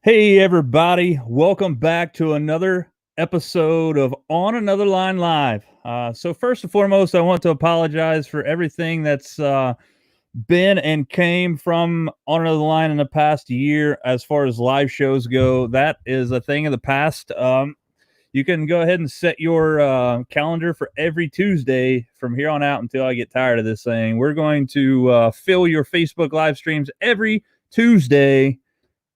Hey, everybody. Welcome back to another episode of On Another Line Live. So, first and foremost, I want to apologize for everything that's been and came from On Another Line in the past year as far as live shows go. That is a thing of the past. You can go ahead and set your calendar for every Tuesday from here on out until I get tired of this thing. We're going to fill your Facebook live streams every Tuesday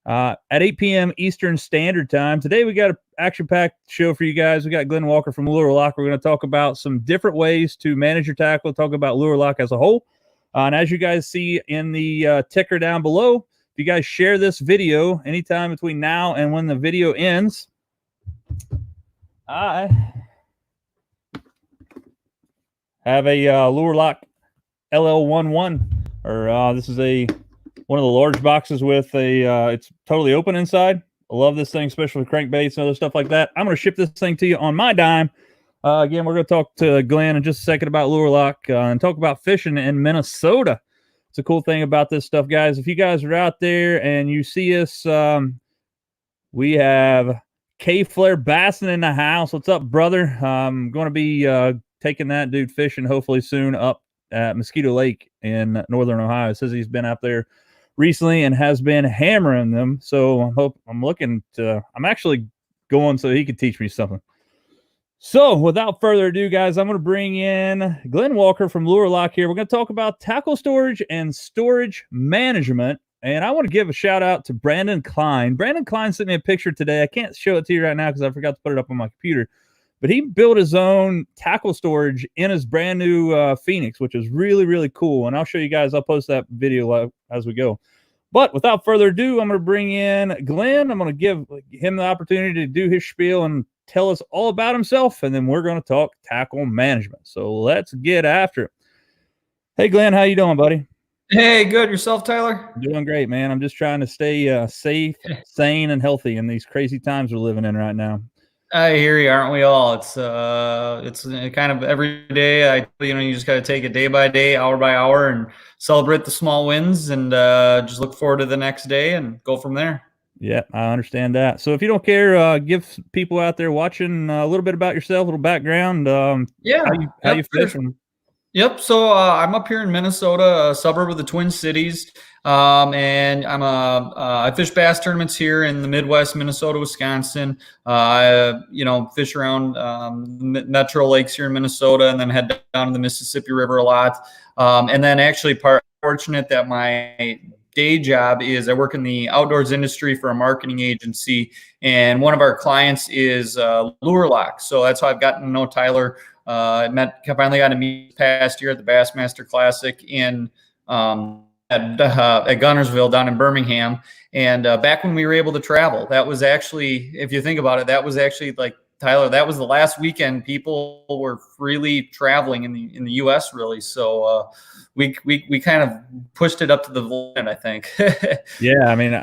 at 8 p.m. Eastern Standard Time. Today, we got an action-packed show for you guys. We got Glenn Walker from Lure Lock. We're going to talk about some different ways to manage your tackle, talk about Lure Lock as a whole. And as you guys see in the ticker down below, if you guys share this video anytime between now and when the video ends, I have a Lure Lock LL11, or this is one of the large boxes with it's totally open inside. I love this thing, especially with crankbaits and other stuff like that. I'm going to ship this thing to you on my dime. Again, we're going to talk to Glenn in just a second about Lure Lock and talk about fishing in Minnesota. It's a cool thing about this stuff, guys. If you guys are out there and you see us, we have K-Flare Bassin in the house. What's up, brother? I'm going to be taking that dude fishing hopefully soon up at Mosquito Lake in northern Ohio. It says he's been out there recently and has been hammering them. So I'm actually going so he could teach me something. So without further ado, guys, I'm going to bring in Glenn Walker from Lure Lock here. We're going to talk about tackle storage and storage management. And I want to give a shout out to Brandon Klein. Brandon Klein sent me a picture today. I can't show it to you right now because I forgot to put it up on my computer. But he built his own tackle storage in his brand new Phoenix, which is really, really cool. And I'll show you guys. I'll post that video as we go. But without further ado, I'm going to bring in Glenn. I'm going to give him the opportunity to do his spiel and tell us all about himself. And then we're going to talk tackle management. So let's get after it. Hey, Glenn, how you doing, buddy? Hey, good. Yourself, Tyler? Doing great, man. I'm just trying to stay safe, sane, and healthy in these crazy times we're living in right now. I hear you, aren't we all? It's kind of every day. You just got to take it day by day, hour by hour, and celebrate the small wins, and just look forward to the next day and go from there. Yeah, I understand that. So if you don't care, give people out there watching a little bit about yourself, a little background. Yeah, how you fishing? Yep. So I'm up here in Minnesota, a suburb of the Twin Cities, and I fish bass tournaments here in the Midwest, Minnesota, Wisconsin. I fish around metro lakes here in Minnesota, and then head down to the Mississippi River a lot. And then actually fortunate that my day job is I work in the outdoors industry for a marketing agency, and one of our clients is Lure Lock. So that's how I've gotten to know Tyler. Finally got to meet past year at the Bassmaster Classic at Gunnersville down in Birmingham. And back when we were able to travel, that was actually, if you think about it, that was actually like, Tyler, that was the last weekend people were freely traveling in the U.S. really. So we kind of pushed it up to the limit, I think. Yeah, I mean,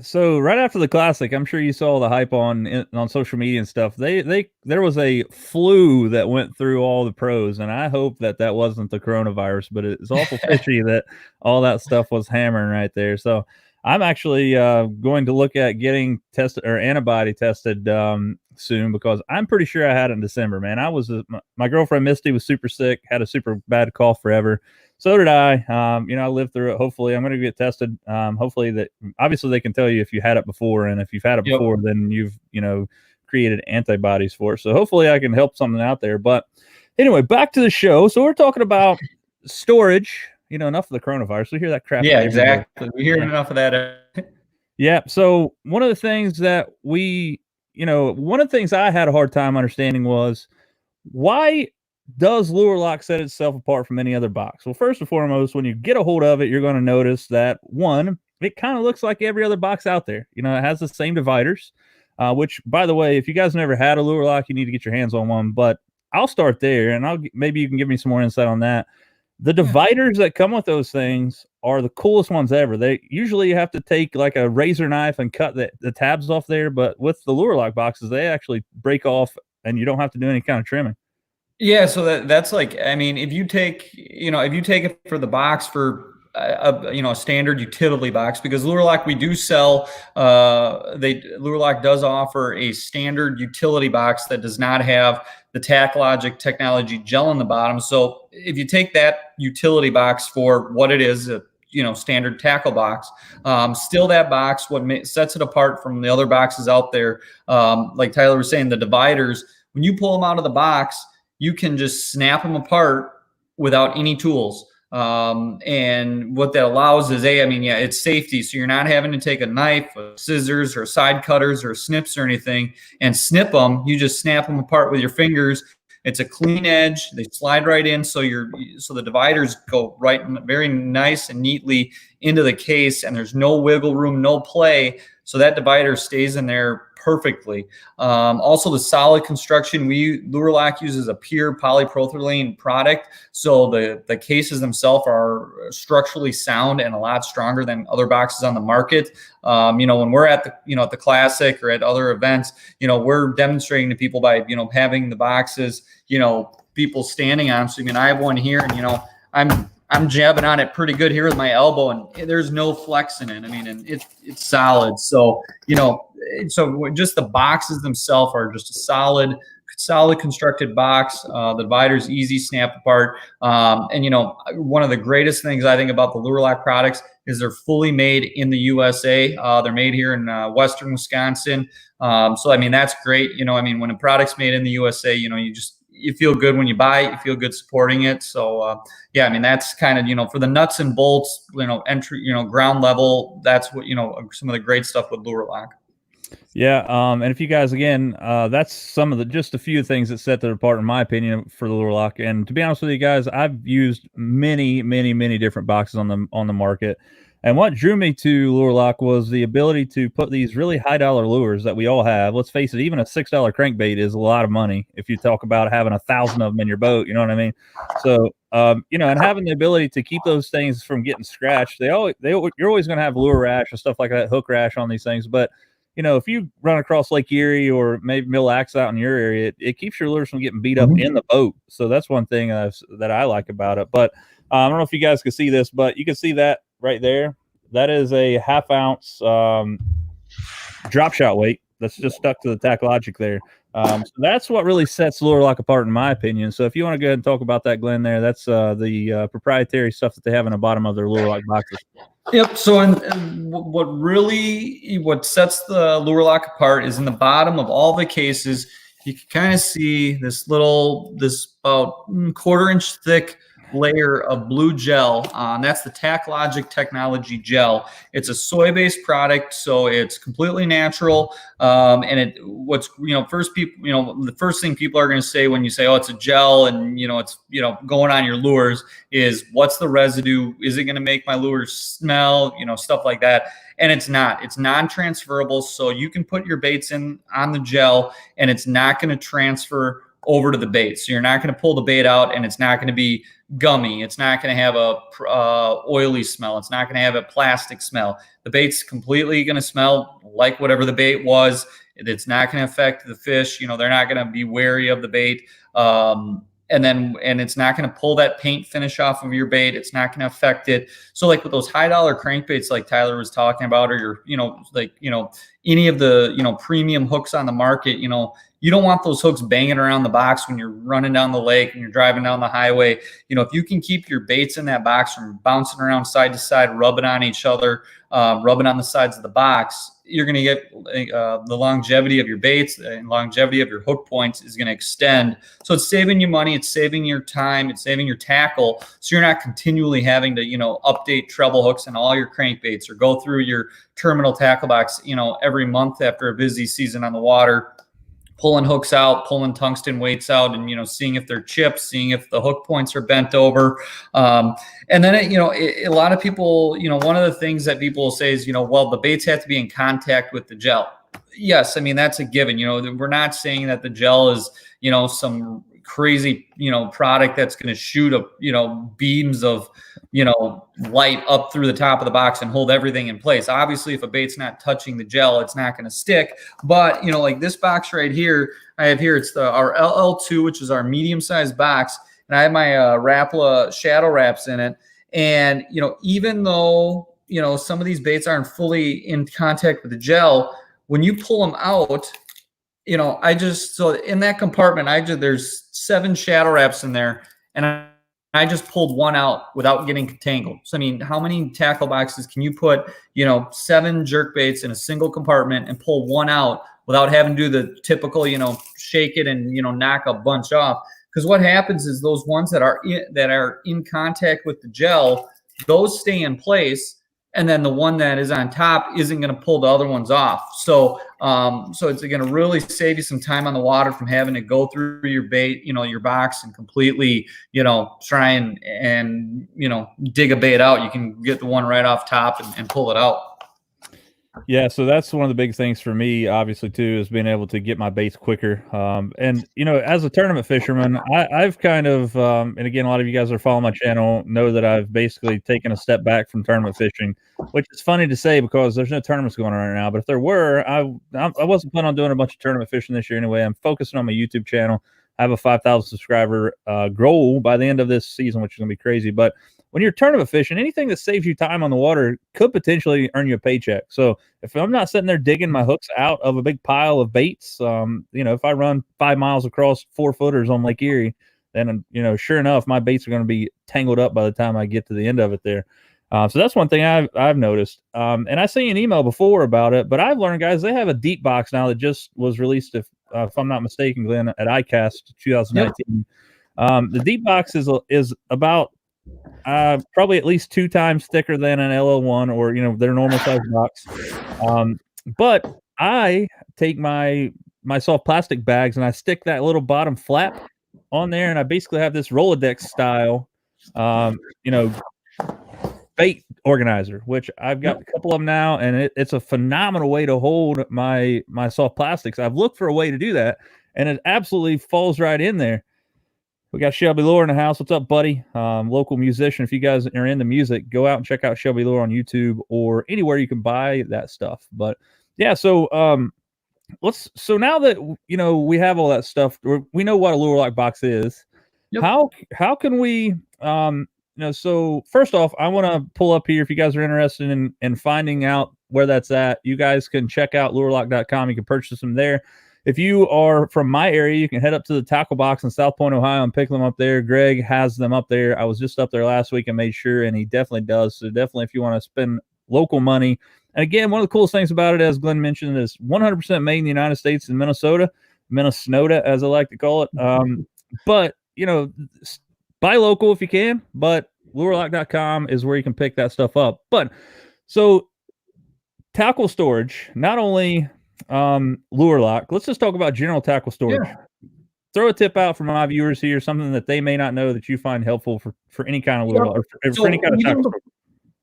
so right after the Classic, I'm sure you saw the hype on social media and stuff. There was a flu that went through all the pros, and I hope that wasn't the coronavirus, but it's awful fishy that all that stuff was hammering right there. So I'm actually going to look at getting tested or antibody tested soon, because I'm pretty sure I had it in December, man. My girlfriend Misty was super sick, had a super bad cough forever. So did I. I lived through it. Hopefully I'm going to get tested. Hopefully obviously they can tell you if you had it before, and if you've had it before, then you've, created antibodies for it. So hopefully I can help something out there. But anyway, back to the show. So we're talking about storage, enough of the coronavirus. We hear that crap. Yeah, exactly. We hear enough of that. Yeah. So one of the things that one of the things I had a hard time understanding was, why does Lure Lock set itself apart from any other box? Well, first and foremost, when you get a hold of it, you're going to notice that, one, it kind of looks like every other box out there. It has the same dividers, which, by the way, if you guys never had a Lure Lock, you need to get your hands on one. But I'll start there, and maybe you can give me some more insight on that. The dividers that come with those things are the coolest ones ever. They usually have to take like a razor knife and cut the tabs off there, but with the Lure Lock boxes, they actually break off, and you don't have to do any kind of trimming. Yeah, so that's like, I mean, if you take it for the box for a standard utility box, because Lure Lock, we do sell, Lure Lock does offer a standard utility box that does not have the TacLogic technology gel in the bottom. So if you take that utility box for what it is, standard tackle box, still that box, what sets it apart from the other boxes out there, like Tyler was saying, the dividers, when you pull them out of the box, you can just snap them apart without any tools. And what that allows is it's safety. So you're not having to take a knife, scissors, or side cutters, or snips or anything and snip them. You just snap them apart with your fingers. It's a clean edge. They slide right in. So the dividers go right, very nice and neatly into the case, and there's no wiggle room, no play. So that divider stays in there perfectly. Also, the solid construction, Lure Lock uses a pure polypropylene product, so the cases themselves are structurally sound and a lot stronger than other boxes on the market. When we're at the Classic or at other events, we're demonstrating to people by having the boxes, people standing on them. So I have one here, and I'm jabbing on it pretty good here with my elbow, and there's no flex in it. And it's solid. So, so just the boxes themselves are just a solid constructed box. The divider's easy, snap apart. One of the greatest things I think about the Lure Lock products is they're fully made in the USA. They're made here in Western Wisconsin. So, that's great. When a product's made in the USA, you feel good when you buy it, you feel good supporting it. So that's kind of, for the nuts and bolts, entry, ground level, that's what, some of the great stuff with Lure Lock. Yeah. And if you guys, again, that's some of just a few things that set it apart, in my opinion, for the Lure Lock. And to be honest with you guys, I've used many, many, many different boxes on the market. And what drew me to Lure Lock was the ability to put these really high dollar lures that we all have. Let's face it, even a $6 crankbait is a lot of money if you talk about having 1,000 of them in your boat. You know what I mean? So, and having the ability to keep those things from getting scratched, you're always going to have lure rash and stuff like that, hook rash on these things. But if you run across Lake Erie or maybe Mille Lacs out in your area, it keeps your lures from getting beat up in the boat. So that's one thing that I like about it. But I don't know if you guys can see this, but you can see that right there. That is a 1/2 ounce drop shot weight that's just stuck to the TacLogic there. So that's what really sets Lure Lock apart, in my opinion. So if you want to go ahead and talk about that, Glenn, that's the proprietary stuff that they have in the bottom of their Lure Lock boxes. Yep. So, and what sets the Lure Lock apart is in the bottom of all the cases, you can kind of see this about 1/4 inch thick layer of blue gel. That's the TacLogic technology gel. It's a soy-based product, so it's completely natural. And the first thing people are going to say when you say, "Oh, it's a gel," and it's going on your lures, is what's the residue? Is it going to make my lures smell? Stuff like that. And it's not. It's non-transferable, so you can put your baits in on the gel, and it's not going to transfer over to the bait. So you're not going to pull the bait out, and it's not going to be gummy. It's not going to have a oily smell. It's not going to have a plastic smell. The bait's completely going to smell like whatever the bait was. It's not going to affect the fish. They're not going to be wary of the bait. And it's not going to pull that paint finish off of your bait. It's not going to affect it. So like with those high dollar crankbaits, like Tyler was talking about, or any of the, premium hooks on the market, you don't want those hooks banging around the box when you're running down the lake and you're driving down the highway. If you can keep your baits in that box from bouncing around side to side, rubbing on each other, rubbing on the sides of the box, you're going to get the longevity of your baits and longevity of your hook points is going to extend. So it's saving you money. It's saving your time. It's saving your tackle. So you're not continually having to, update treble hooks and all your crankbaits or go through your terminal tackle box, every month after a busy season on the water, pulling hooks out, pulling tungsten weights out, and seeing if they're chipped, seeing if the hook points are bent over. And then a lot of people, one of the things that people will say is, well, the baits have to be in contact with the gel. Yes, that's a given. We're not saying that the gel is some crazy product that's going to shoot beams of light up through the top of the box and hold everything in place. Obviously, if a bait's not touching the gel, it's not going to stick. But like this box right here, I have here, it's our LL2, which is our medium-sized box, and I have my Rapala shadow wraps in it. And, even though, some of these baits aren't fully in contact with the gel, when you pull them out, so in that compartment, there's 7 shadow wraps in there, and I just pulled one out without getting tangled. So, I mean, how many tackle boxes can you put, 7 jerk baits in a single compartment and pull one out without having to do the typical, shake it and, knock a bunch off? Because what happens is those ones that are in contact with the gel, those stay in place, and then the one that is on top isn't going to pull the other ones off. So it's going to really save you some time on the water from having to go through your bait, your box, and completely, try and dig a bait out. You can get the one right off top and pull it out. Yeah, so that's one of the big things for me, obviously, too, is being able to get my baits quicker. And as a tournament fisherman, I've kind of, and again, a lot of you guys that are following my channel know that I've basically taken a step back from tournament fishing, which is funny to say because there's no tournaments going on right now. But if there were, I wasn't planning on doing a bunch of tournament fishing this year anyway. I'm focusing on my YouTube channel. I have a 5,000 subscriber goal by the end of this season, which is going to be crazy. But when you're tournament fishing, anything that saves you time on the water could potentially earn you a paycheck. So if I'm not sitting there digging my hooks out of a big pile of baits, if I run 5 miles across 4-footers on Lake Erie, then, sure enough, my baits are going to be tangled up by the time I get to the end of it there. So that's one thing I've noticed. And I sent you an email before about it, but I've learned, guys, they have a deep box now that just was released, if I'm not mistaken, Glenn, at ICAST 2019. Yep. The deep box is about probably at least 2 times thicker than an LL1 or their normal size box. But I take my soft plastic bags and I stick that little bottom flap on there, and I basically have this Rolodex style, bait organizer, which I've got a couple of them now, and it's a phenomenal way to hold my soft plastics. I've looked for a way to do that, and it absolutely falls right in there. We got Shelby Lure in the house. What's up, buddy? Local musician. If you guys are into music, go out and check out Shelby Lure on YouTube or anywhere you can buy that stuff. But yeah, so so now that we have all that stuff, we know what a lure lock box is. Yep. How can we so first off, I want to pull up here if you guys are interested in finding out where that's at. You guys can check out lurelock.com. You can purchase them there. If you are from my area, you can head up to the tackle box in South Point, Ohio, and pick them up there. Greg has them up there. I was just up there last week and made sure, and he definitely does. So definitely, if you want to spend local money. And again, one of the coolest things about it, as Glenn mentioned, is 100% made in the United States in Minnesota, as I like to call it. But, buy local if you can, but lurelock.com is where you can pick that stuff up. But so tackle storage, not only lure lock, let's just talk about general tackle storage. Yeah. Throw a tip out for my viewers here, something that they may not know that you find helpful for any kind of lure lock, or for any kind of tackle storage.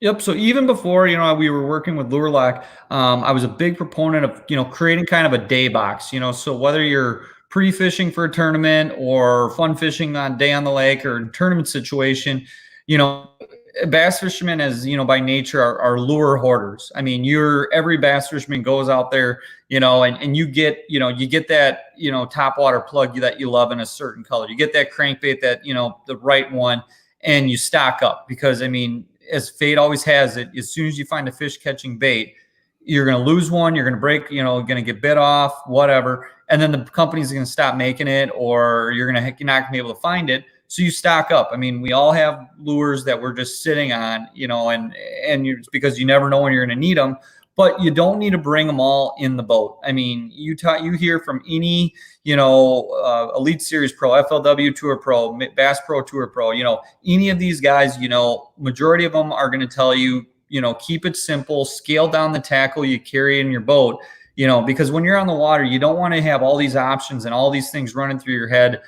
Yep. So even before, we were working with Lure Lock, I was a big proponent of, creating kind of a day box, so whether you're pre-fishing for a tournament or fun fishing on day on the lake or tournament situation, bass fishermen, as by nature, are lure hoarders. I mean, every bass fisherman goes out there, and you get that, top water plug that you love in a certain color. You get that crankbait that, the right one, and you stock up because, as fate always has it, as soon as you find a fish catching bait, you're going to lose one, you're going to break, going to get bit off, whatever. And then the company's going to stop making it, or you're not going to be able to find it. So you stock up. We all have lures that we're just sitting on, and it's because you never know when you're going to need them, but you don't need to bring them all in the boat. You hear from any, Elite Series Pro, FLW Tour Pro, Bass Pro Tour Pro, any of these guys, majority of them are going to tell you, keep it simple, scale down the tackle you carry in your boat, because when you're on the water, you don't want to have all these options and all these things running through your head,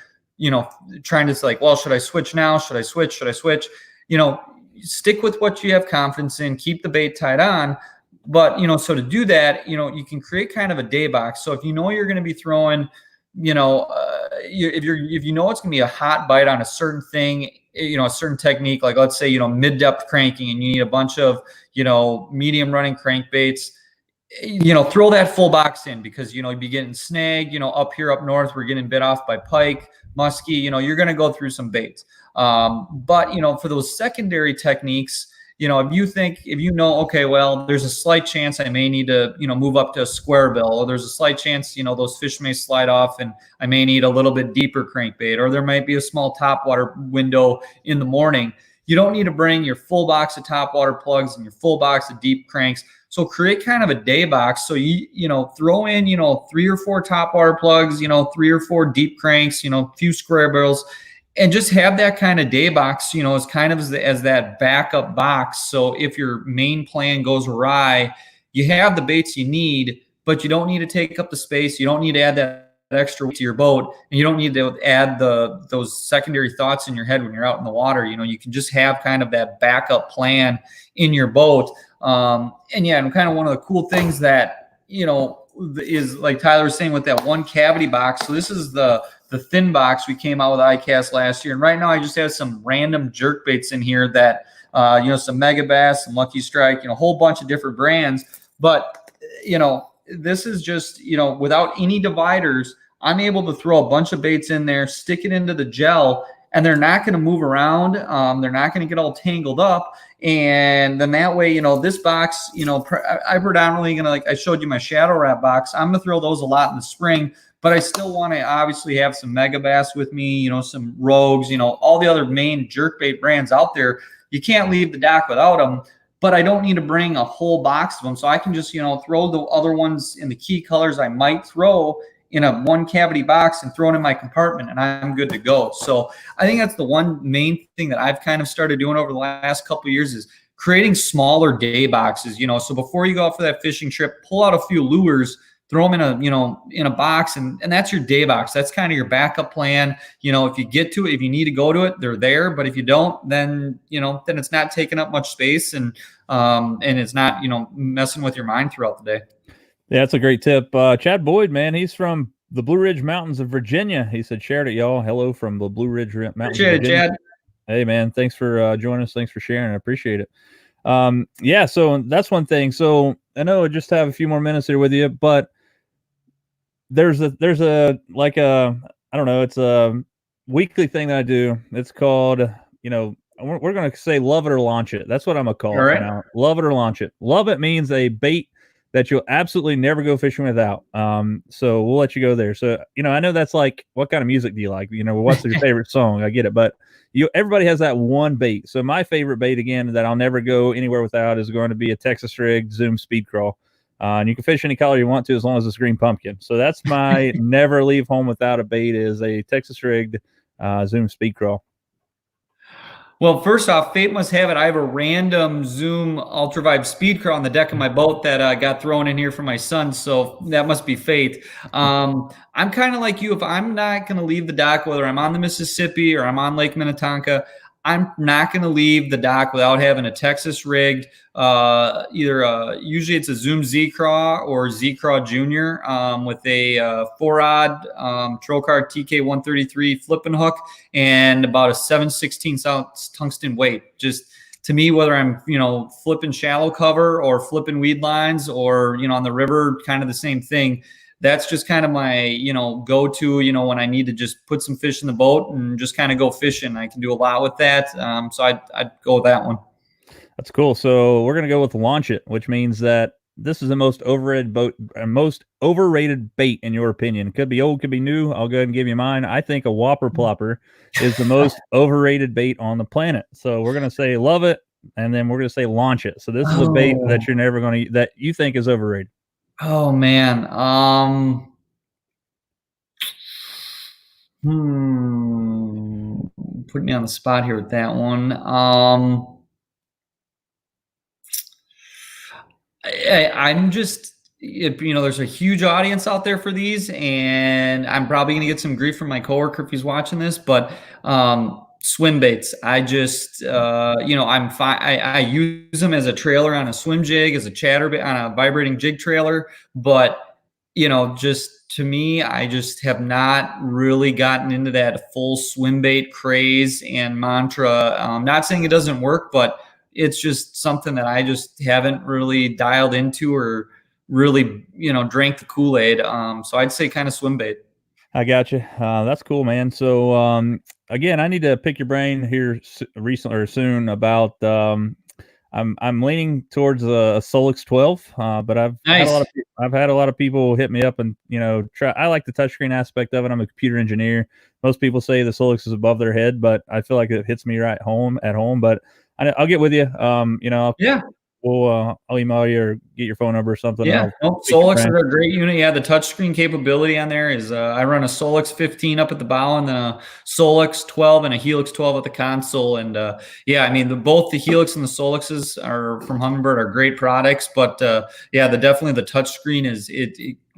trying to say, well, should I switch now? Should I switch? Stick with what you have confidence in, keep the bait tied on. But, so to do that, you can create kind of a day box. So if you're going to be throwing, if it's going to be a hot bite on a certain thing, a certain technique, like let's say, mid-depth cranking, and you need a bunch of, medium running crankbaits, throw that full box in, because, you'd be getting snagged, up here up north, we're getting bit off by pike, muskie, you're going to go through some baits. But, for those secondary techniques, if okay, well, there's a slight chance I may need to, move up to a square bill, or there's a slight chance, those fish may slide off and I may need a little bit deeper crankbait, or there might be a small topwater window in the morning. You don't need to bring your full box of topwater plugs and your full box of deep cranks. So create kind of a day box. So throw in, 3 or 4 topwater plugs, 3 or 4 deep cranks, a few square barrels, and just have that kind of day box, as kind of as that backup box. So if your main plan goes awry, you have the baits you need, but you don't need to take up the space. You don't need to add that extra weight to your boat, and you don't need to add those secondary thoughts in your head when you're out in the water. You can just have kind of that backup plan in your boat. And kind of one of the cool things that, is like Tyler was saying with that one cavity box. So this is the thin box we came out with ICAST last year. And right now I just have some random jerk baits in here that, some Mega Bass, some Lucky Strike, a whole bunch of different brands. But, this is just, without any dividers, I'm able to throw a bunch of baits in there, stick it into the gel, and they're not going to move around. They're not going to get all tangled up. And then that way, this box, I predominantly going to, like I showed you my shadow wrap box, I'm going to throw those a lot in the spring, but I still want to obviously have some Mega Bass with me, some Rogues, all the other main jerkbait brands out there. You can't leave the dock without them, but I don't need to bring a whole box of them. So I can just, throw the other ones in the key colors I might throw in a one cavity box and throw it in my compartment, and I'm good to go. So I think that's the one main thing that I've kind of started doing over the last couple of years is creating smaller day boxes. So before you go out for that fishing trip, pull out a few lures, throw them in a box, and that's your day box. That's kind of your backup plan. If you get to it, if you need to go to it, they're there. But if you don't, then then it's not taking up much space, and it's not messing with your mind throughout the day. Yeah, that's a great tip. Chad Boyd, man, he's from the Blue Ridge Mountains of Virginia. He said, shared it, y'all. Hello from the Blue Ridge Mountains Appreciate of Virginia. It, Chad. Hey, man, thanks for joining us. Thanks for sharing. I appreciate it. Yeah, so that's one thing. So I know I just have a few more minutes here with you, but there's a like a, I don't know, it's a weekly thing that I do. It's called, we're going to say love it or launch it. That's what I'm going to call it now. Love it or launch it. Love it means a bait that you'll absolutely never go fishing without. So we'll let you go there. So, I know that's like, what kind of music do you like? What's your favorite song? I get it. But everybody has that one bait. So my favorite bait, again, that I'll never go anywhere without is going to be a Texas rigged Zoom speed crawl. And you can fish any color you want to, as long as it's green pumpkin. So that's my never leave home without a bait, is a Texas rigged Zoom speed crawl. Well, first off, fate must have it. I have a random Zoom Ultra Vibe speed crawl on the deck of my boat that got thrown in here for my son. So that must be fate. I'm kind of like you. If I'm not going to leave the dock, whether I'm on the Mississippi or I'm on Lake Minnetonka, I'm not going to leave the dock without having a Texas rigged, usually it's a Zoom Z Craw or Z Craw Junior with a 4-rod Trocard TK133 flipping hook and about a 7/16 ounce tungsten weight. Just to me, whether I'm flipping shallow cover or flipping weed lines or on the river, kind of the same thing. That's just kind of my, go-to, when I need to just put some fish in the boat and just kind of go fishing. I can do a lot with that. So I'd go with that one. That's cool. So we're going to go with launch it, which means that this is the most overrated bait in your opinion. It could be old, could be new. I'll go ahead and give you mine. I think a whopper plopper is the most overrated bait on the planet. So we're going to say love it, and then we're going to say launch it. So this is a bait that you're never going to, that you think is overrated. Oh man. Putting me on the spot here with that one. I'm just, there's a huge audience out there for these, and I'm probably going to get some grief from my coworker if he's watching this, but swim baits. I just, I'm fine. I use them as a trailer on a swim jig, as a chatterbait on a vibrating jig trailer. But, just to me, I just have not really gotten into that full swim bait craze and mantra. I'm not saying it doesn't work, but it's just something that I just haven't really dialed into or really, drank the Kool-Aid. So I'd say kind of swim bait. I got you. That's cool, man. So again, I need to pick your brain here recently or soon about. I'm leaning towards a Solix 12, but Nice. I've had a lot of people hit me up and try. I like the touchscreen aspect of it. I'm a computer engineer. Most people say the Solix is above their head, but I feel like it hits me right home at home. But I'll get with you. Yeah. I'll email you or get your phone number or something. Yeah, I'll no, pick your Solix is brain. a great unit. Yeah, the touchscreen capability on there is I run a Solix 15 up at the bow and then a Solix 12 and a Helix 12 at the console. And yeah, I mean, both the Helix and the Solixes are from Humminbird are great products, but yeah, definitely the touchscreen is it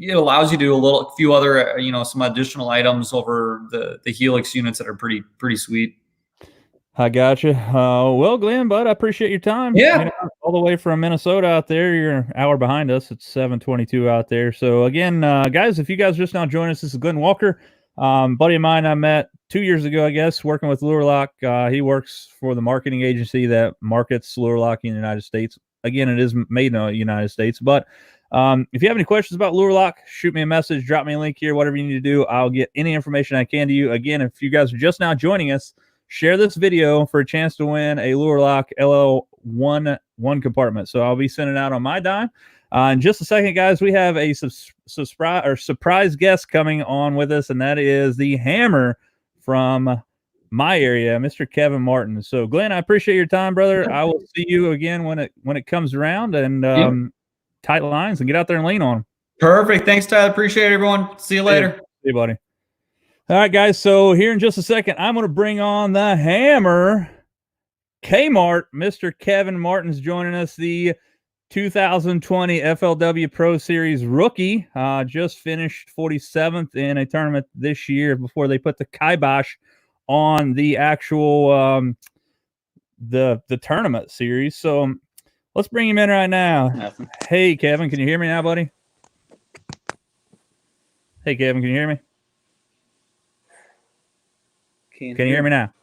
allows you to do a few other some additional items over the Helix units that are pretty sweet. I got you. Well, Glenn, bud, I appreciate your time. Yeah. All the way from Minnesota out there. You're an hour behind us. It's 7:22 out there. So again, guys, if you guys just now join us, this is Glenn Walker, buddy of mine I met 2 years ago, I guess, working with Lure Lock. He works for the marketing agency that markets Lure Lock in the United States. Again, it is made in the United States. But if you have any questions about Lure Lock, shoot me a message, drop me a link here, whatever you need to do. I'll get any information I can to you. Again, if you guys are just now joining us, share this video for a chance to win a Lure Lock LL1 compartment. So I'll be sending out on my dime. In just a second, guys, we have a surprise guest coming on with us, and that is the Hammer from my area, Mr. Kevin Martin. So, Glenn, I appreciate your time, brother. I will see you again when it comes around, and Yep. tight lines, and get out there and lean on them. Perfect. Thanks, Tyler. Appreciate it, everyone. See you later. See you, buddy. All right, guys. So here in just a second, I'm going to bring on the Hammer, Kmart. Mr. Kevin Martin's joining us, the 2020 FLW Pro Series rookie. Just finished 47th in a tournament this year before they put the kibosh on the actual the tournament series. So let's bring him in right now. Nothing. Hey, Kevin, can you hear me now, buddy? Hey, Kevin, can you hear me? Can you hear me now?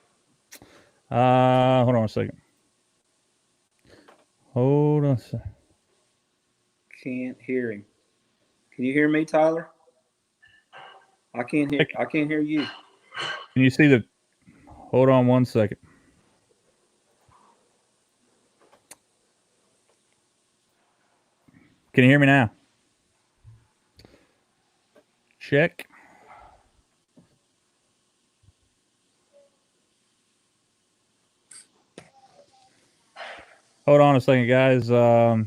Hold on a second. Hold on a second. Can't hear him. Can you hear me, Tyler? I can't hear you. Can you see the? Hold on one second. Can you hear me now? Check. Hold on a second, guys. We're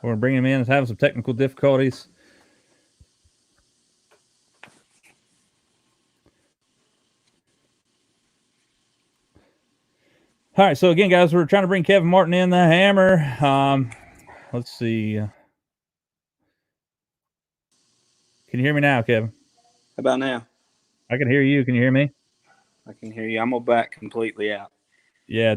bringing him in. It's having some technical difficulties. All right. So again, guys, we're trying to bring Kevin Martin in, the Hammer. Let's see. Can you hear me now, Kevin? How about now? I can hear you. Can you hear me? I can hear you. I'm gonna back completely out. Yeah.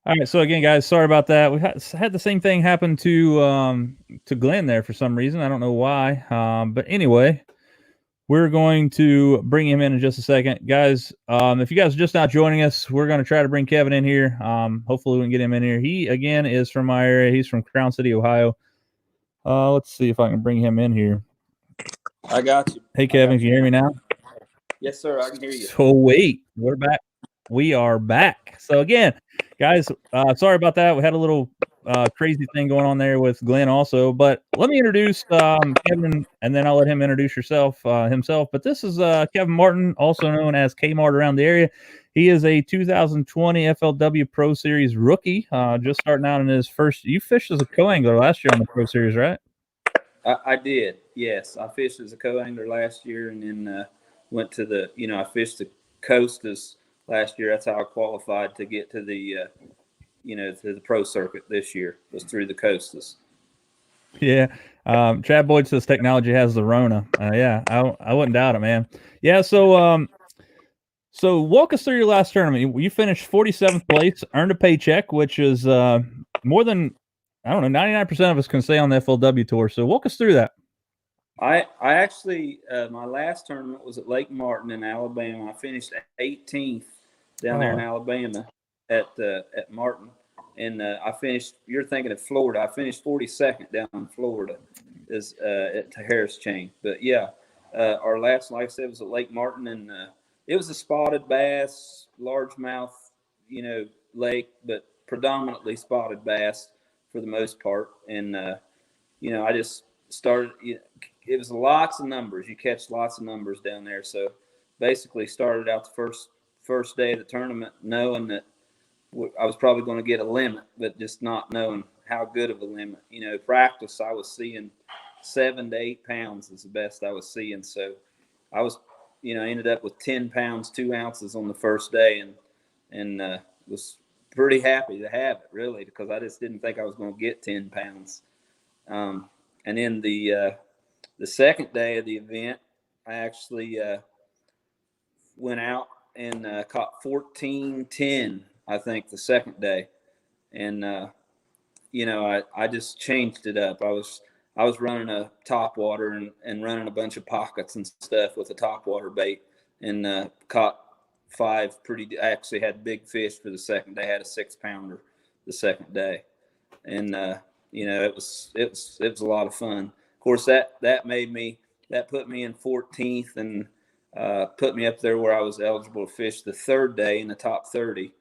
All right. So again, guys, sorry about that. We had the same thing happen to Glenn there for some reason. I don't know why. But anyway, we're going to bring him in just a second, guys. If you guys are just not joining us, we're going to try to bring Kevin in here. Hopefully we can get him in here. He again is from my area. He's from Crown City, Ohio. Let's see if I can bring him in here. I got you. Hey, Kevin, can you hear me now? Yes, sir. I can hear you. So wait, we're back. We are back. So again, guys, sorry about that. We had a little crazy thing going on there with Glenn also, but let me introduce Kevin, and then I'll let him introduce himself. But this is Kevin Martin, also known as Kmart around the area. He is a 2020 FLW Pro Series rookie, just starting out in his first. You fished as a co-angler last year on the Pro Series, right? I did. Yes, I fished as a co-angler last year, and then went to the. I fished the Costas last year. That's how I qualified to get to the. To the pro circuit this year was through the Costas. Yeah. Chad Boyd says technology has the Rona. Yeah, I wouldn't doubt it, man. Yeah. So walk us through your last tournament. You finished 47th place, earned a paycheck, which is more than, I don't know, 99% of us can say on the FLW tour. So walk us through that. I actually, my last tournament was at Lake Martin in Alabama. I finished 18th down there in Alabama. at Martin, and I finished. You're thinking of Florida. I finished 42nd down in Florida, is at Harris Chain. But yeah, our last, like I said, was at Lake Martin, and it was a spotted bass, largemouth, lake, but predominantly spotted bass for the most part. And I just started. It was lots of numbers. You catch lots of numbers down there. So basically, started out the first day of the tournament knowing that I was probably going to get a limit, but just not knowing how good of a limit. Practice, I was seeing 7 to 8 pounds is the best I was seeing. So I was, ended up with 10 pounds, 2 ounces on the first day, and was pretty happy to have it, really, because I just didn't think I was going to get 10 pounds. And then the second day of the event, I actually went out and caught 14-10, I think, the second day. And, I just changed it up. I was running a top water and running a bunch of pockets and stuff with a top water bait, and caught 5 I actually had big fish for the second day. I had a 6-pounder the second day. And, it was a lot of fun. Of course, that put me in 14th and put me up there where I was eligible to fish the third day in the top 30.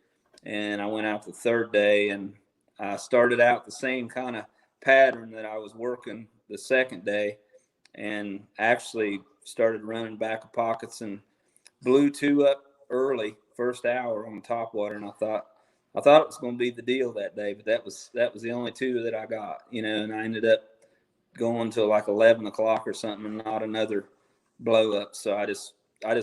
And I went out the third day, and I started out the same kind of pattern that I was working the second day, and actually started running back of pockets and blew 2 up early, first hour on the top water. And I thought it was going to be the deal that day, but that was the only 2 that I got, and I ended up going to like 11 o'clock or something and not another blow up. So I just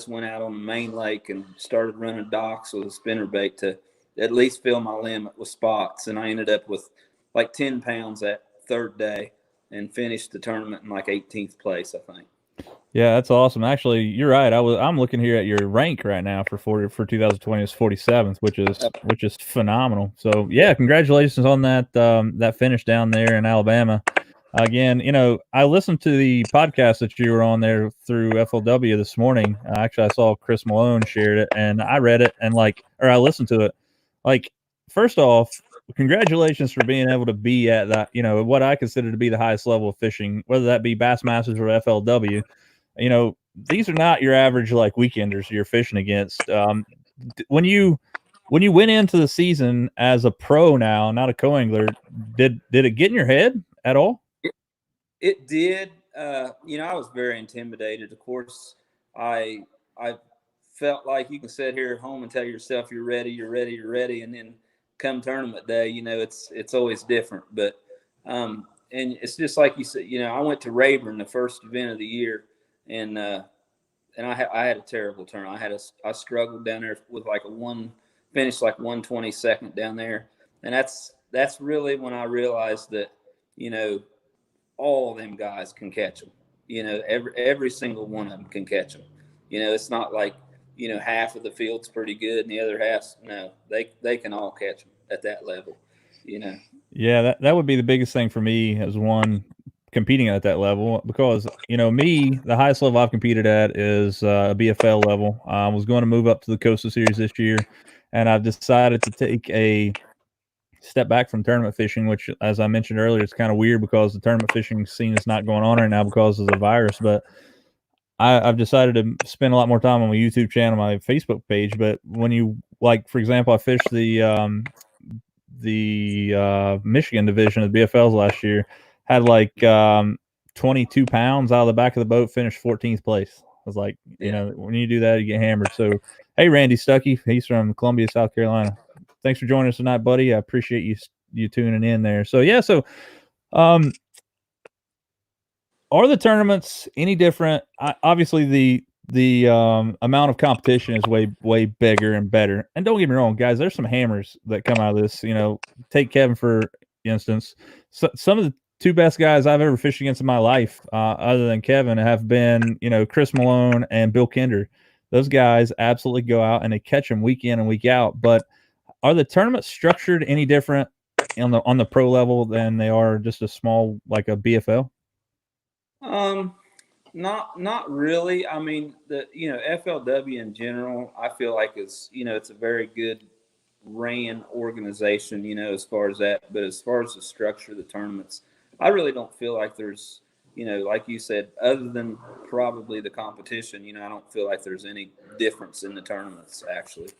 went out on the main lake and started running docks with a spinnerbait to at least fill my limit with spots. And I ended up with like 10 pounds that third day and finished the tournament in like 18th place, I think. Yeah, that's awesome. Actually, you're right. I'm looking here at your rank right now for 2020 is 47th, which is phenomenal. So yeah, congratulations on that finish down there in Alabama. Again, I listened to the podcast that you were on there through FLW this morning. Actually, I saw Chris Malone shared it, and I read it and I listened to it. Like, first off, congratulations for being able to be at that, what I consider to be the highest level of fishing, whether that be Bassmasters or FLW. These are not your average like weekenders you're fishing against. When you went into the season as a pro now, not a co-angler, did it get in your head at all? It did. I was very intimidated. Of course, I felt like you can sit here at home and tell yourself you're ready, and then come tournament day, it's always different. But and it's just like you said. I went to Rayburn the first event of the year, and I had a terrible turn. I struggled down there with like finished like 122nd down there, and that's really when I realized that all of them guys can catch them. Every single one of them can catch them. It's not like half of the field's pretty good and the other half's no. They can all catch them at that level. Yeah, that would be the biggest thing for me as one competing at that level, because me, the highest level I've competed at is a BFL level. I was going to move up to the Coastal Series this year, and I've decided to take a step back from tournament fishing, which, as I mentioned earlier, it's kind of weird because the tournament fishing scene is not going on right now because of the virus. But I've decided to spend a lot more time on my YouTube channel, my Facebook page. But when you, like, for example, I fished the Michigan division of the BFLs last year, had like 22 pounds out of the back of the boat, finished 14th place. I was like, when you do that, you get hammered. So, hey, Randy Stuckey, he's from Columbia, South Carolina. Thanks for joining us tonight, buddy. I appreciate you tuning in there. So yeah, are the tournaments any different? Obviously, the amount of competition is way bigger and better. And don't get me wrong, guys, there's some hammers that come out of this. Take Kevin for instance. Some of the 2 best guys I've ever fished against in my life, other than Kevin, have been Chris Malone and Bill Kinder. Those guys absolutely go out and they catch them week in and week out. But are the tournaments structured any different on the pro level than they are just a small, like a BFL? Not really. I mean, the FLW in general, I feel like it's a very good ran organization, you know, as far as that. But as far as the structure of the tournaments, I really don't feel like there's, you know, like you said, other than probably the competition, you know, I don't feel like there's any difference in the tournaments actually.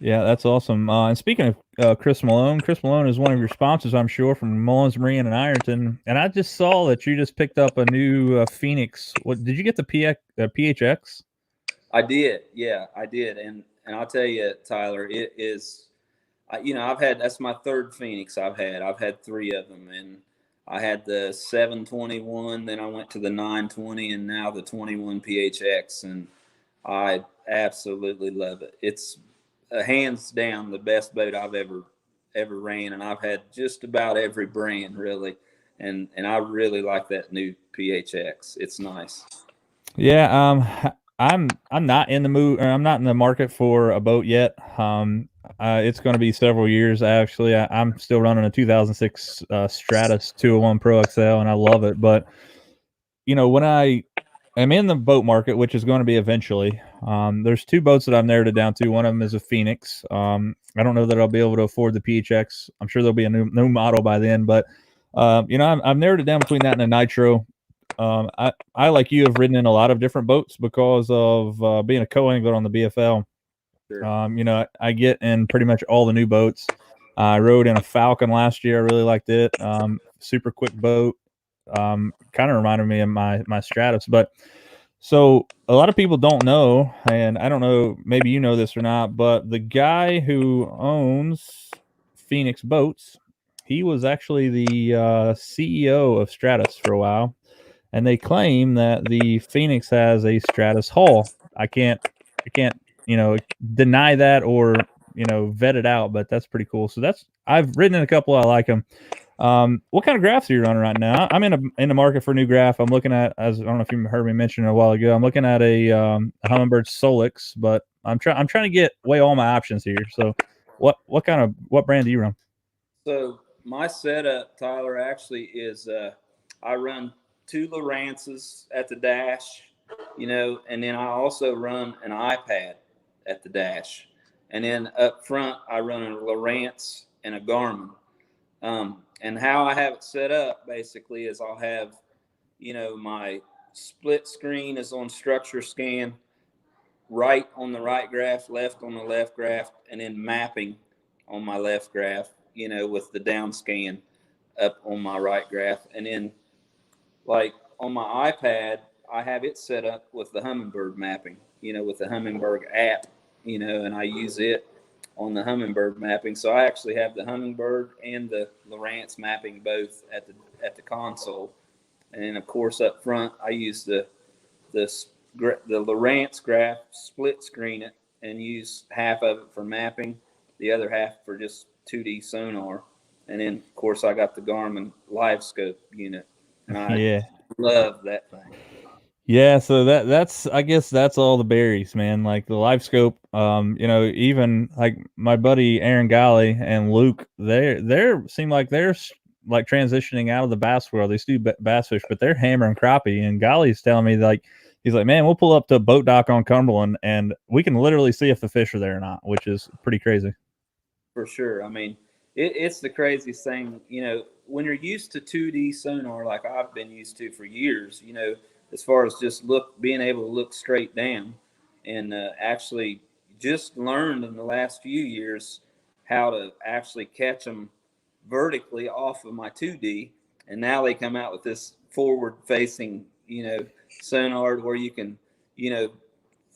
Yeah, that's awesome. And speaking of Chris Malone is one of your sponsors, I'm sure, from Mullins Marine and Ironton. And I just saw that you just picked up a new Phoenix. What did you get the PHX? I did, yeah, I did, and I'll tell you, Tyler, it is. You know, that's my third Phoenix I've had. I've had three of them, and I had the 721, then I went to the 920, and now the 21 PHX, and I absolutely love it. It's hands down the best boat I've ever ran, and I've had just about every brand really, and I really like that new PHX. It's nice. Yeah, I'm not in the mood, or I'm not in the market for a boat yet. It's going to be several years actually. I'm still running a 2006 Stratus 201 Pro XL, and I love it. But you know, when I am in the boat market, which is going to be eventually, there's two boats that I've narrowed it down to. One of them is a Phoenix. I don't know that I'll be able to afford the PHX. I'm sure there'll be a new model by then, but you know, I've narrowed it down between that and a Nitro. I like you have ridden in a lot of different boats because of being a co-angler on the BFL. Sure. You know, I get in pretty much all the new boats. I rode in a Falcon last year. I really liked it. Super quick boat. Kind of reminded me of my Stratus. But so a lot of people don't know, and I don't know, maybe you know this or not, but the guy who owns Phoenix Boats, he was actually the CEO of Stratus for a while, and they claim that the Phoenix has a Stratus hull. I can't, you know, deny that or vet it out, but that's pretty cool. So I've ridden in a couple. I like them. What kind of graphs are you running right now? I'm in the market for a new graph. I'm looking at, as I don't know if you heard me mention it a while ago, I'm looking at a Humminbird Solix, but I'm trying to weigh all my options here. So what brand do you run? So my setup, Tyler, actually is I run two Lowrances at the dash, you know, and then I also run an iPad at the dash, and then up front I run a Lowrance and a Garmin. And how I have it set up basically is I'll have, you know, my split screen is on structure scan, right on the right graph, left on the left graph, and then mapping on my left graph, you know, with the down scan up on my right graph. And then, like on my iPad, I have it set up with the Humminbird mapping, you know, with the Humminbird app, you know, and I use it on the Humminbird mapping. So I actually have the Humminbird and the Lowrance mapping both at the console. And then, of course, up front, I use the Lowrance graph, split screen it, and use half of it for mapping, the other half for just 2D sonar. And then, of course, I got the Garmin Live Scope unit, and I Yeah. love that thing. Yeah, so that's I guess that's all the berries, man. Like the live scope, you know, even like my buddy Aaron Galley and Luke, they're seem like like transitioning out of the bass world. They still do bass fish, but they're hammering crappie. And Galley's telling me like he's like, man, we'll pull up to a boat dock on Cumberland and we can literally see if the fish are there or not, which is pretty crazy. For sure. I mean, it's the craziest thing, you know, when you're used to 2D sonar like I've been used to for years, you know, as far as just being able to look straight down, and actually just learned in the last few years how to actually catch them vertically off of my 2D. And now they come out with this forward facing, you know, sonar where you can, you know,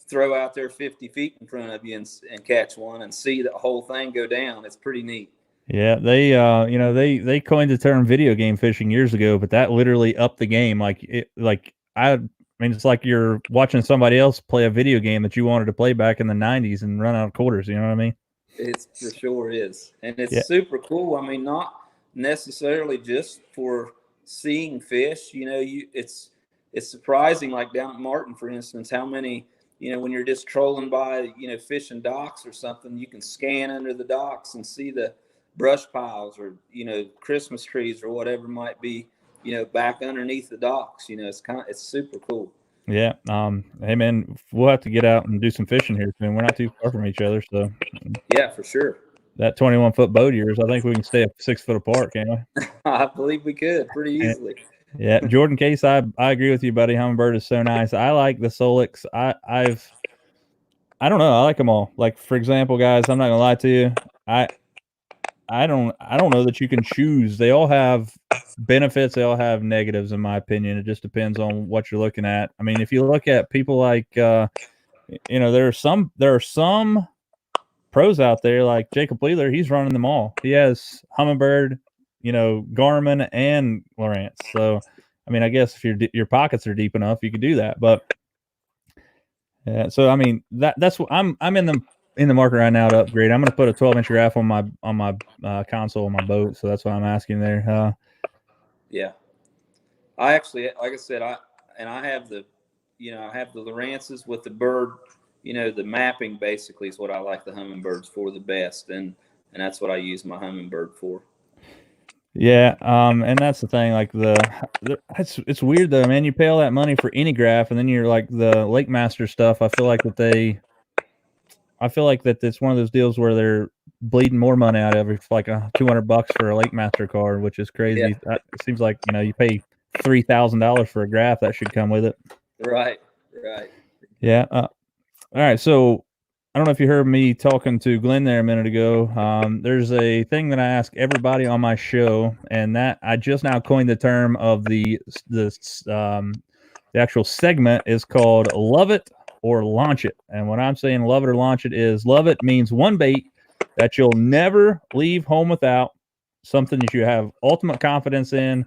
throw out there 50 feet in front of you and catch one and see the whole thing go down. It's pretty neat. Yeah, they you know, they coined the term video game fishing years ago, but that literally upped the game. I mean, it's like you're watching somebody else play a video game that you wanted to play back in the 90s and run out of quarters, you know what I mean? It's for sure is. And Yeah. it's super cool. I mean, not necessarily just for seeing fish, you know, it's surprising, like down at Martin, for instance, how many, you know, when you're just trolling by, you know, fishing docks or something, you can scan under the docks and see the brush piles or, you know, Christmas trees or whatever might be, you know, back underneath the docks. You know, it's super cool. Yeah. Hey man, we'll have to get out and do some fishing here soon. We're not too far from each other, so Yeah, for sure. that 21-foot boat of yours, I think we can stay 6 foot apart, can't we? I believe we could pretty easily. Yeah, Jordan Case, I agree with you, buddy. Humminbird is so nice. I like the Solix. I don't know. I like them all. Like, for example, guys, I'm not gonna lie to you. I don't know that you can choose. They all have benefits. They all have negatives, in my opinion. It just depends on what you're looking at. I mean, if you look at people like, there are some pros out there like Jacob Wheeler. He's running them all. He has Humminbird, Garmin, and Lowrance. So, I mean, I guess if your pockets are deep enough, you could do that. But yeah, so I mean that's what I'm in the market right now to upgrade. I'm going to put a 12-inch graph on my console on my boat. So that's what I'm asking there. Yeah, I actually, like I said, I have the, I have the Lowrances with the bird. The mapping basically is what I like the Humminbirds for the best, and that's what I use my Humminbird for. Yeah, and that's the thing. Like it's weird though, man. You pay all that money for any graph, and then you're like the Lake Master stuff. I feel like that it's one of those deals where they're bleeding more money out of it, like $200 for a Lake Master card, which is crazy. Yeah. It seems like you pay $3,000 for a graph that should come with it. Right. Yeah. All right. So I don't know if you heard me talking to Glenn there a minute ago. There's a thing that I ask everybody on my show, and that I just now coined the term of the actual segment is called "Love It or Launch It." And when I'm saying "love it or launch it" is love it means one bait that you'll never leave home without, something that you have ultimate confidence in.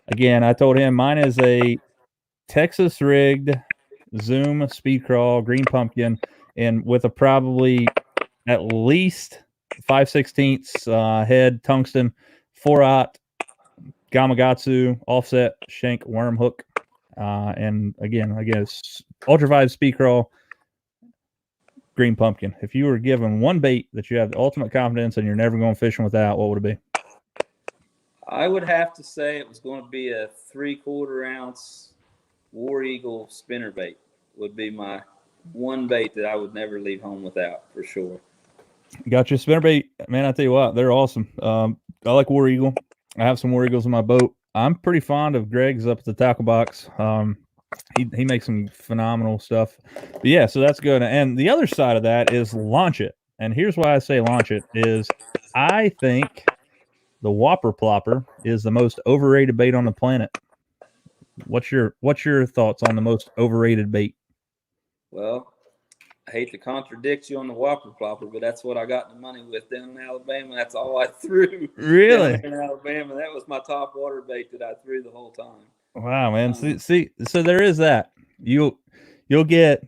Again, I told him mine is a Texas rigged Zoom speed crawl green pumpkin, and with a probably at least 5/16 head tungsten 4/0 Gamakatsu offset shank worm hook, and again it's ultra 5 speed crawl green pumpkin. If you were given one bait that you have the ultimate confidence and you're never going fishing without, what would it be? I would have to say it was going to be a 3/4 ounce War Eagle spinnerbait. Would be my one bait that I would never leave home without, for sure. Got your spinnerbait, man. I tell you what, they're awesome. I like War Eagle. I have some War Eagles in my boat. I'm pretty fond of Greg's up at the tackle box. He makes some phenomenal stuff. But yeah, so that's good. And the other side of that is launch it. And here's why I say launch it is I think the Whopper Plopper is the most overrated bait on the planet. What's your thoughts on the most overrated bait? Well, I hate to contradict you on the Whopper Plopper, but that's what I got the money with down in Alabama. That's all I threw. Really? Down in Alabama. That was my top water bait that I threw the whole time. Wow, man. See, so there is that. You'll get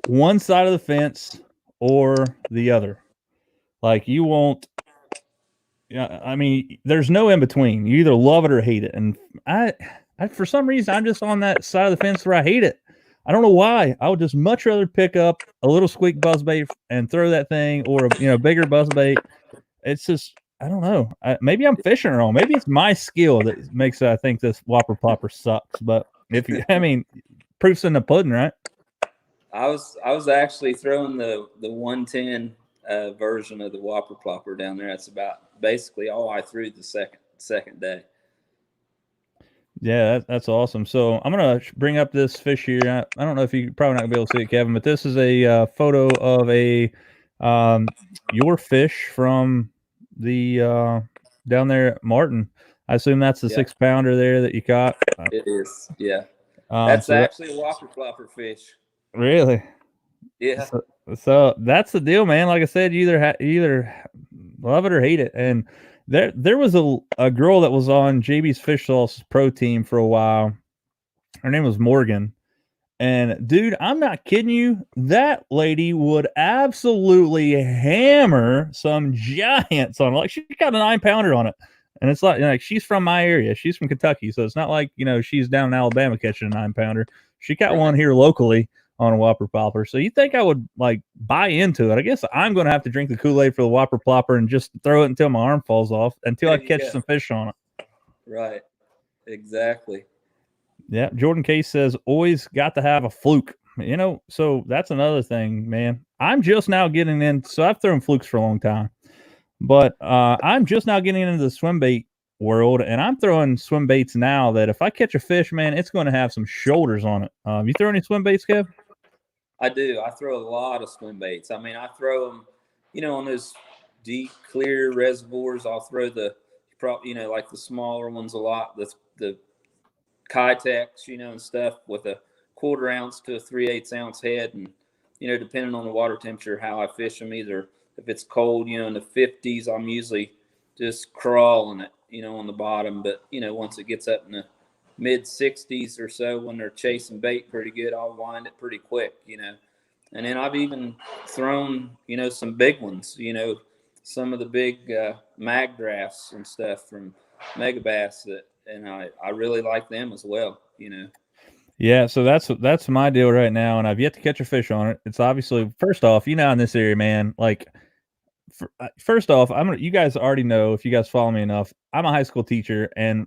one side of the fence or the other. Like you won't. Yeah, I mean, there's no in between. You either love it or hate it. And I for some reason, I'm just on that side of the fence where I hate it. I don't know why. I would just much rather pick up a little squeak buzzbait and throw that thing, or a bigger buzzbait. It's just I don't know. Maybe I'm fishing wrong. Maybe it's my skill that makes I think this Whopper Plopper sucks. But I mean, proof's in the pudding, right? I was actually throwing the 110 version of the Whopper Plopper down there. That's about basically all I threw the second day. Yeah, that's awesome. So I'm gonna bring up this fish here. I don't know if you probably not gonna be able to see it, Kevin, but this is a photo of your fish from the down there at Martin. I assume that's the 6-pounder there that you caught. It is, yeah. That's actually a Whopper Plopper fish. Really? Yeah. So that's the deal, man. Like I said, you either love it or hate it. And there was a girl that was on JB's Fish Sauce pro team for a while. Her name was Morgan. And dude, I'm not kidding you. That lady would absolutely hammer some giants on it. Like she got a 9-pounder on it. And it's like she's from my area. She's from Kentucky. So it's not like, she's down in Alabama catching a 9-pounder. She got one here locally on a Whopper Plopper. So you think I would buy into it? I guess I'm going to have to drink the Kool-Aid for the Whopper Plopper and just throw it until my arm falls off until I catch some fish on it. Right. Exactly. Yeah. Jordan Case says, always got to have a fluke. So that's another thing, man. I'm just now getting in. So I've thrown flukes for a long time. But I'm just now getting into the swim bait world, and I'm throwing swim baits now that if I catch a fish, man, it's going to have some shoulders on it. You throw any swim baits, Kev? I do. I throw a lot of swim baits. I mean, I throw them, on those deep, clear reservoirs. I'll throw like the smaller ones a lot. The Kitex, and stuff with a 1/4 ounce to a 3/8 ounce head, and depending on the water temperature, how I fish them. Either if it's cold, in the 50s, I'm usually just crawling it, on the bottom. But once it gets up in the mid 60s or so, when they're chasing bait pretty good, I'll wind it pretty quick, And then I've even thrown, some big ones, some of the big mag drafts and stuff from Megabass and I really like them as well, Yeah, so that's my deal right now, and I've yet to catch a fish on it. It's obviously first off, in this area, man. Like, first off, you guys already know if you guys follow me enough. I'm a high school teacher, and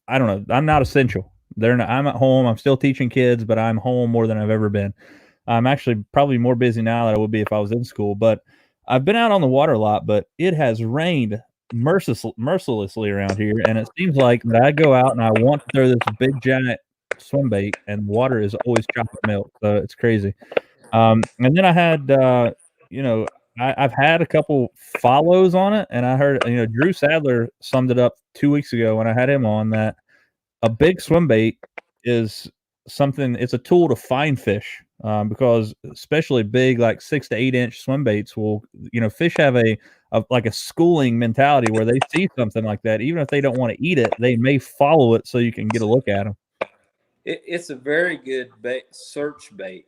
I don't know. I'm not essential. I'm at home. I'm still teaching kids, but I'm home more than I've ever been. I'm actually probably more busy now than I would be if I was in school. But I've been out on the water a lot. But it has rained mercilessly around here, and it seems like that I go out and I want to throw this big giant swim bait, and water is always chocolate milk. So it's crazy. And then I had, you know, I've had a couple follows on it, and I heard, Drew Sadler summed it up 2 weeks ago when I had him on that a big swim bait is something. It's a tool to find fish, because especially big, like 6 to 8 inch swim baits will, fish have like a schooling mentality where they see something like that, even if they don't want to eat it, they may follow it so you can get a look at them. It's a very good search bait,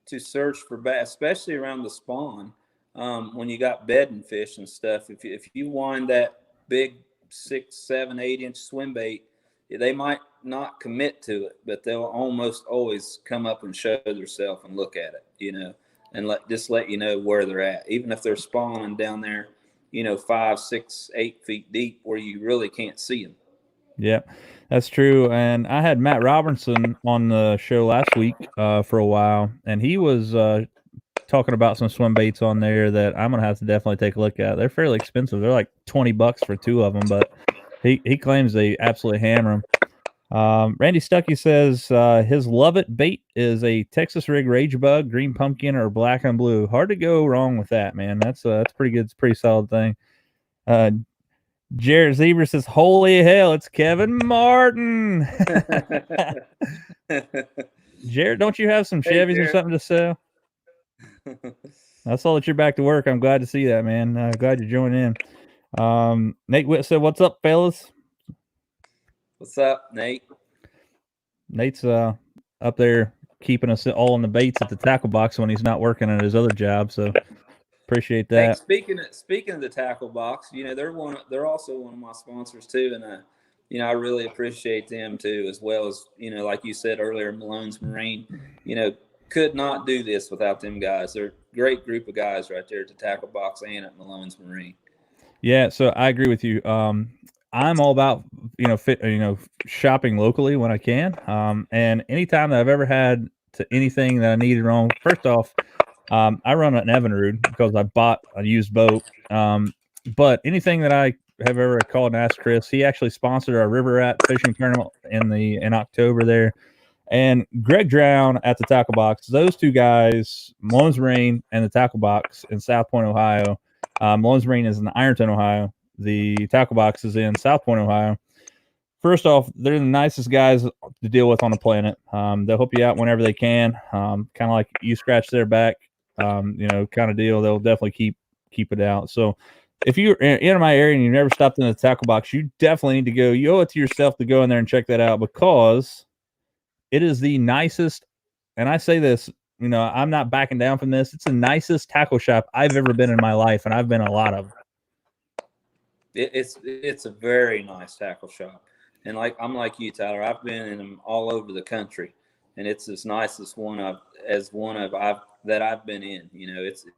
to search for bass, especially around the spawn, when you got bedding fish and stuff. If you wind that big 6, 7, 8 inch swim bait, they might not commit to it, but they'll almost always come up and show themselves and look at it, and let you know where they're at, even if they're spawning down there, 5, 6, 8 feet deep where you really can't see them. Yeah, that's true. And I had Matt Robertson on the show last week for a while, and he was talking about some swim baits on there that I'm gonna have to definitely take a look at. They're fairly expensive. They're like $20 for 2 of them, but he claims they absolutely hammer them. Randy Stuckey says his love it bait is a Texas rig rage bug, green pumpkin, or black and blue. Hard to go wrong with that, man. That's pretty good. It's a pretty solid thing. Jared Zebra says, "Holy hell, it's Kevin Martin." Jared, don't you have some Chevys or something to sell? I saw that you're back to work. I'm glad to see that, man. Glad you're joining in. Nate Witt said, "What's up, fellas?" What's up, Nate? Nate's up there keeping us all in the baits at the tackle box when he's not working at his other job. So appreciate that. Hey, speaking of the tackle box, they're also one of my sponsors too, and I really appreciate them too, as well as like you said earlier, Malone's Marine. Could not do this without them guys. They're a great group of guys right there at the tackle box and at Malone's Marine. Yeah, so I agree with you. I'm all about shopping locally when I can. And anytime that I've ever had to anything that I needed wrong, first off, I run an Evinrude because I bought a used boat. But anything that I have ever called and asked Chris, he actually sponsored our river rat fishing tournament in October there. And Greg Drown at the tackle box, those two guys, Malone's Marine and the tackle box in South Point, Ohio. Malone's Marine is in Ironton, Ohio. The tackle box is in South Point, Ohio. First off, they're the nicest guys to deal with on the planet. They'll help you out whenever they can. Kind of like you scratch their back, kind of deal. They'll definitely keep it out. So if you're in my area and you've never stopped in the tackle box, you definitely need to go. You owe it to yourself to go in there and check that out, because it is the nicest, and I say this, I'm not backing down from this. It's the nicest tackle shop I've ever been in my life, and I've been a lot of them. It's a very nice tackle shop, and I'm like you, Tyler. I've been in them all over the country, and it's as nice as one of that I've been in.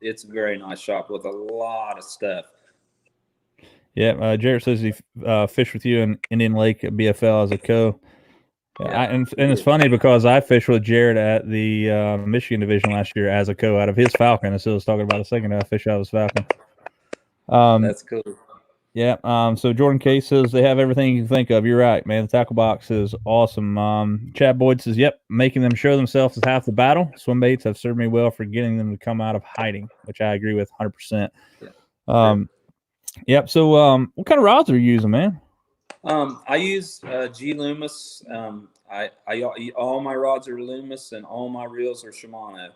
It's a very nice shop with a lot of stuff. Yeah, Jared says he fished with you in Indian Lake at BFL as a co. Yeah, and it's funny because I fished with Jared at the Michigan division last year as a co out of his Falcon. As I was talking about a second ago, I fished out of his Falcon. That's cool. Yeah. So Jordan Case says they have everything you can think of. You're right, man. The tackle box is awesome. Chad Boyd says, "Yep, making them show themselves is half the battle. Swim baits have served me well for getting them to come out of hiding," which I agree with 100%. Yeah. Yep. So, what kind of rods are you using, man? I use G Loomis. All my rods are Loomis, and all my reels are Shimano.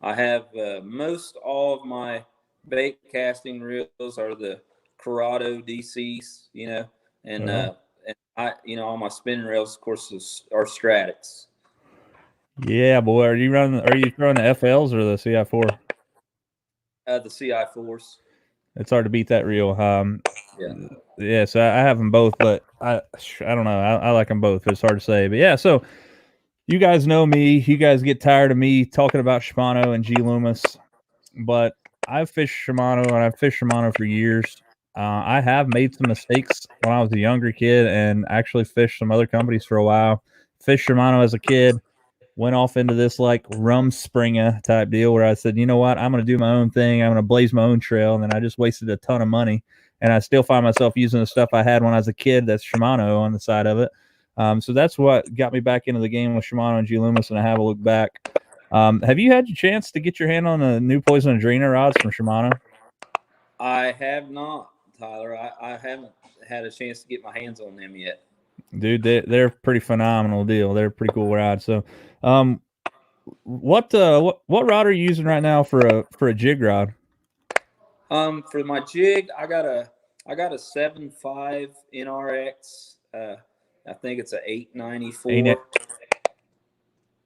I have most all of my bait casting reels are the Corrado DCs, and all my spinning reels, of course, are Stratics. Yeah, boy. Are you throwing the FLs or the CI4? The CI4s. It's hard to beat that reel. Yeah. Yeah. So I have them both, but I don't know. I like them both. But it's hard to say. But yeah. So you guys know me. You guys get tired of me talking about Shimano and G Loomis, but I've fished Shimano and I've fished Shimano for years. I have made some mistakes when I was a younger kid and actually fished some other companies for a while. Fished Shimano as a kid, went off into this like Rumspringa type deal where I said, you know what, I'm going to do my own thing. I'm going to blaze my own trail. And then I just wasted a ton of money. And I still find myself using the stuff I had when I was a kid that's Shimano on the side of it. So that's what got me back into the game with Shimano and G Loomis, and I have a look back. Have you had your chance to get your hand on the new Poison Adrena rods from Shimano? I have not, Tyler. I haven't had a chance to get my hands on them yet. Dude, they're pretty phenomenal deal. They're a pretty cool rod. So, what rod are you using right now for a jig rod? For my jig, I got a 7.5 NRX. I think it's a 894.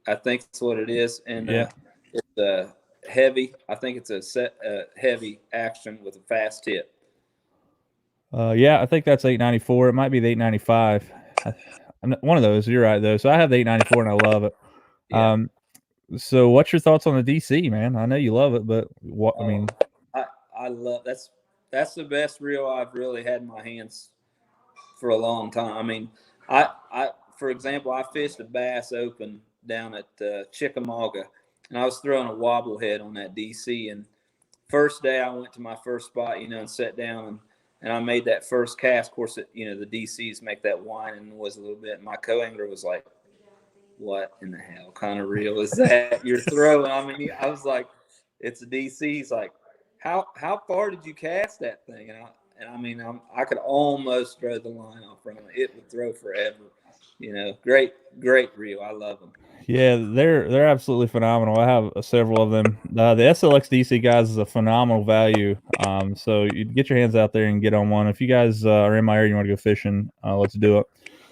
I think that's what it is, and yeah. It's heavy. I think it's a heavy action with a fast tip. Yeah, I think that's 894. It might be the 895. One of those. You're right though. So I have the 894 and I love it. Yeah. So what's your thoughts on the DC, man? I know you love it, but what I mean, I love that's the best reel I've really had in my hands for a long time. I mean, I for example, I fished a Bass Open down at Chickamauga, and I was throwing a wobble head on that DC. And first day I went to my first spot, and sat down and I made that first cast. Of course, the DCs make that whining noise a little bit. And my co-angler was like, "What in the hell kind of reel is that you're throwing?" I mean, I was like, "It's a DC." He's like, "How far did you cast that thing?" I could almost throw the line off from it. It would throw forever. Great reel. I love them. yeah, they're absolutely phenomenal. I have several of them. The SLX DC guys is a phenomenal value. So you get your hands out there and get on one. If you guys are in my area, and you want to go fishing, let's do it.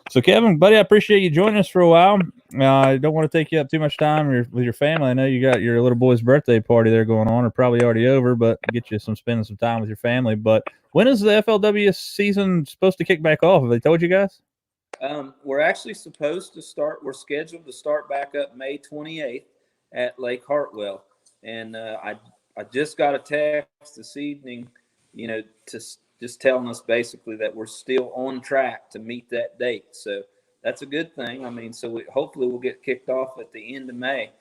So Kevin, buddy, I appreciate you joining us for a while. I don't want to take you up too much time with your family. I know you got your little boy's birthday party there going on, or probably already over, but get you spending some time with your family. But when is the FLW season supposed to kick back off? Have they told you guys? We're actually supposed to start. We're scheduled to start back up May 28th at Lake Hartwell, and I just got a text this evening, to just telling us basically that we're still on track to meet that date. So that's a good thing. I mean, so hopefully we'll get kicked off at the end of May.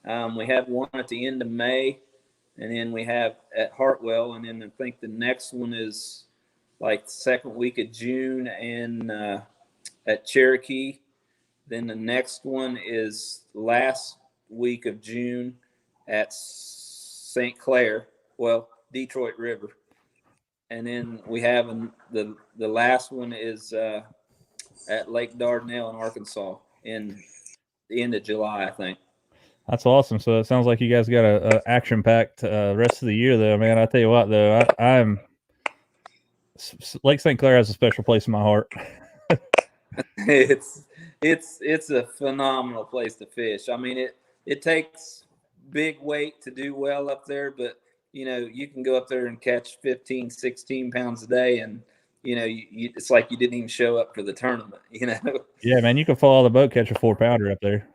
We have one at the end of May, and then we have at Hartwell, and then I think the next one is like the second week of June and at Cherokee. Then the next one is last week of June at St. Clair, Detroit River. And then we have the last one is at Lake Dardanelle in Arkansas in the end of July, I think. That's awesome. So it sounds like you guys got a action-packed rest of the year, though, man. I tell you what, though, I'm Lake St. Clair has a special place in my heart. It's a phenomenal place to fish. I mean, it takes big weight to do well up there, but you can go up there and catch 15, 16 pounds a day, and it's like you didn't even show up for the tournament. Yeah, man, you can follow the boat, catch a 4-pounder up there.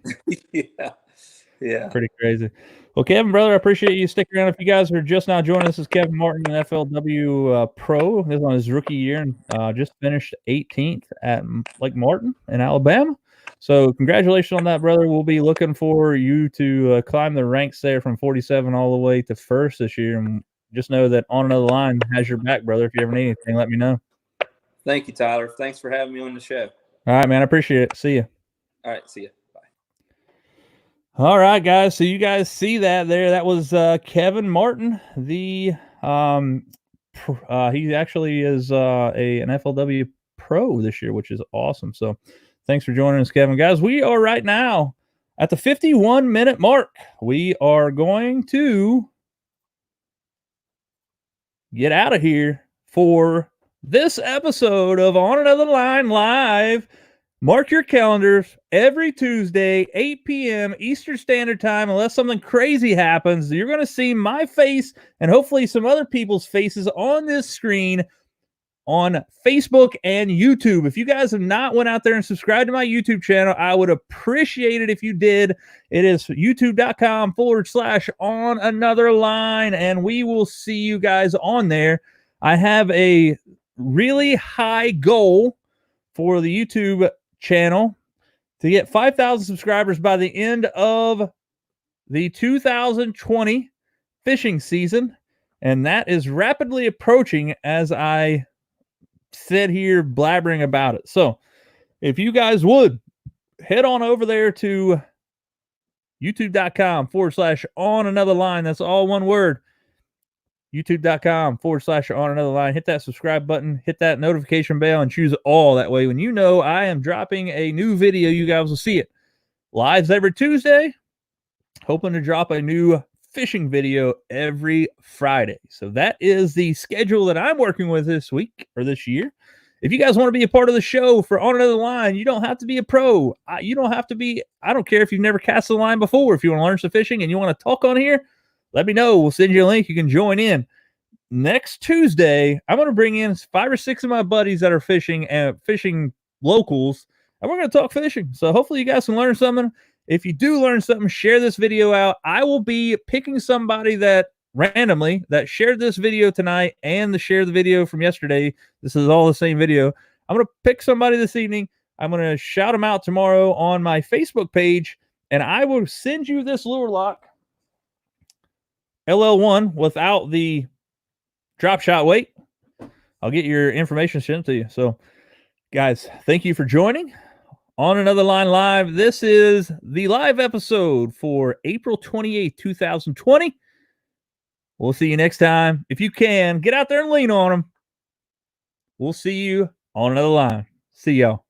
Yeah. Pretty crazy. Well, Kevin, brother, I appreciate you sticking around. If you guys are just now joining us, this is Kevin Martin, an FLW pro. This is on his rookie year and just finished 18th at Lake Martin in Alabama. So congratulations on that, brother. We'll be looking for you to climb the ranks there from 47 all the way to first this year. And just know that On Another Line has your back, brother. If you ever need anything, let me know. Thank you, Tyler. Thanks for having me on the show. All right, man. I appreciate it. See you. All right, see you. Bye. All right, guys. So you guys see that there? That was Kevin Martin. The he actually is an FLW pro this year, which is awesome. So thanks for joining us, Kevin. Guys, we are right now at the 51-minute mark. We are going to get out of here for this episode of On Another Line Live. Mark your calendars every Tuesday, 8 p.m. Eastern Standard Time. Unless something crazy happens, you're going to see my face and hopefully some other people's faces on this screen on Facebook and YouTube. If you guys have not went out there and subscribed to my YouTube channel, I would appreciate it if you did. It is youtube.com/OnAnotherLine, and we will see you guys on there. I have a really high goal for the YouTube channel to get 5,000 subscribers by the end of the 2020 fishing season, and that is rapidly approaching as I sit here blabbering about it. So if you guys would head on over there to youtube.com/OnAnotherLine, that's all one word, youtube.com/OnAnotherLine. Hit that subscribe button, hit that notification bell, and choose all. That way, when you know I am dropping a new video, you guys will see it. Lives every Tuesday. Hoping to drop a new fishing video every Friday. So that is the schedule that I'm working with this week or this year. If you guys want to be a part of the show for On Another Line, you don't have to be a pro. You don't have to be, I don't care if you've never cast a line before. If you want to learn some fishing and you want to talk on here, let me know. We'll send you a link. You can join in. Next Tuesday, I'm going to bring in 5 or 6 of my buddies that are fishing and fishing locals, and we're going to talk fishing. So hopefully you guys can learn something. If you do learn something, share this video out. I will be picking somebody that randomly that shared this video tonight and shared the video from yesterday. This is all the same video. I'm going to pick somebody this evening. I'm going to shout them out tomorrow on my Facebook page, and I will send you this lure lock LL1 without the drop shot weight. I'll get your information sent to you. So, guys, thank you for joining On Another Line Live. This is the live episode for April 28th, 2020. We'll see you next time. If you can, get out there and lean on them. We'll see you on Another Line. See y'all.